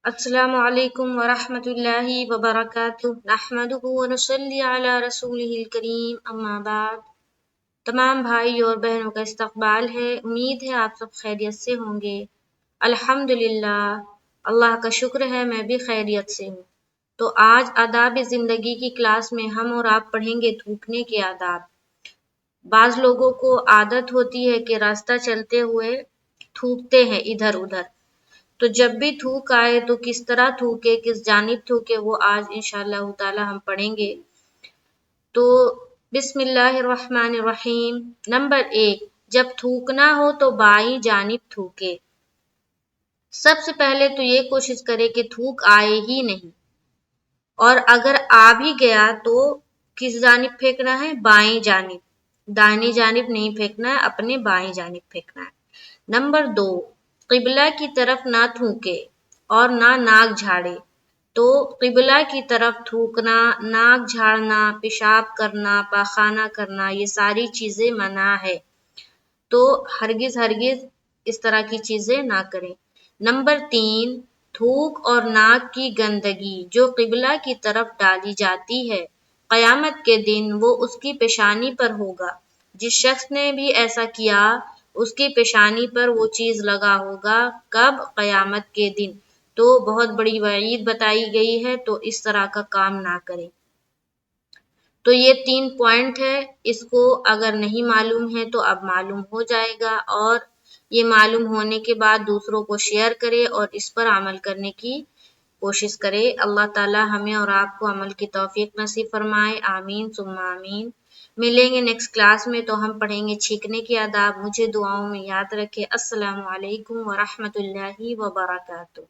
السلام علیکم ورحمۃ اللہ وبرکاتہ نحمدہ ونصلی علی رسولہ الکریم اما بعد۔ تمام بھائی اور بہنوں کا استقبال ہے، امید ہے آپ سب خیریت سے ہوں گے۔ الحمدللہ، اللہ کا شکر ہے میں بھی خیریت سے ہوں۔ تو آج آداب زندگی کی کلاس میں ہم اور آپ پڑھیں گے تھوکنے کے آداب۔ بعض لوگوں کو عادت ہوتی ہے کہ راستہ چلتے ہوئے تھوکتے ہیں ادھر ادھر، تو جب بھی تھوک آئے تو کس طرح تھوکے، کس جانب تھوکے، وہ آج انشاءاللہ تعالی ہم پڑھیں گے۔ تو بسم اللہ الرحمن الرحیم۔ نمبر 1، جب تھوکنا ہو تو بائیں جانب تھوکے۔ سب سے پہلے تو یہ کوشش کرے کہ تھوک آئے ہی نہیں، اور اگر آ بھی گیا تو کس جانب پھینکنا ہے؟ بائیں جانب، دائنی جانب نہیں پھینکنا ہے، اپنے بائیں جانب پھینکنا ہے۔ نمبر 2، قبلہ کی طرف نہ تھوکے اور نہ ناک جھاڑے۔ تو قبلہ کی طرف تھوکنا، ناک جھاڑنا، پیشاب کرنا، پاخانہ کرنا، یہ ساری چیزیں منع ہے، تو ہرگز اس طرح کی چیزیں نہ کریں۔ نمبر 3، تھوک اور ناک کی گندگی جو قبلہ کی طرف ڈالی جاتی ہے، قیامت کے دن وہ اس کی پیشانی پر ہوگا۔ جس شخص نے بھی ایسا کیا اس کی پیشانی پر وہ چیز لگا ہوگا۔ کب؟ قیامت کے دن۔ تو بہت بڑی وعید بتائی گئی ہے، تو اس طرح کا کام نہ کریں۔ تو یہ 3 پوائنٹ ہے، اس کو اگر نہیں معلوم ہے تو اب معلوم ہو جائے گا، اور یہ معلوم ہونے کے بعد دوسروں کو شیئر کرے اور اس پر عمل کرنے کی کوشش کرے۔ اللہ تعالی ہمیں اور آپ کو عمل کی توفیق نصیب فرمائے، آمین ثم آمین۔ ملیں گے نیکسٹ کلاس میں، تو ہم پڑھیں گے چھینکنے کے آداب۔ مجھے دعاؤں میں یاد رکھے۔ السلام علیکم ورحمۃ اللہ وبرکاتہ۔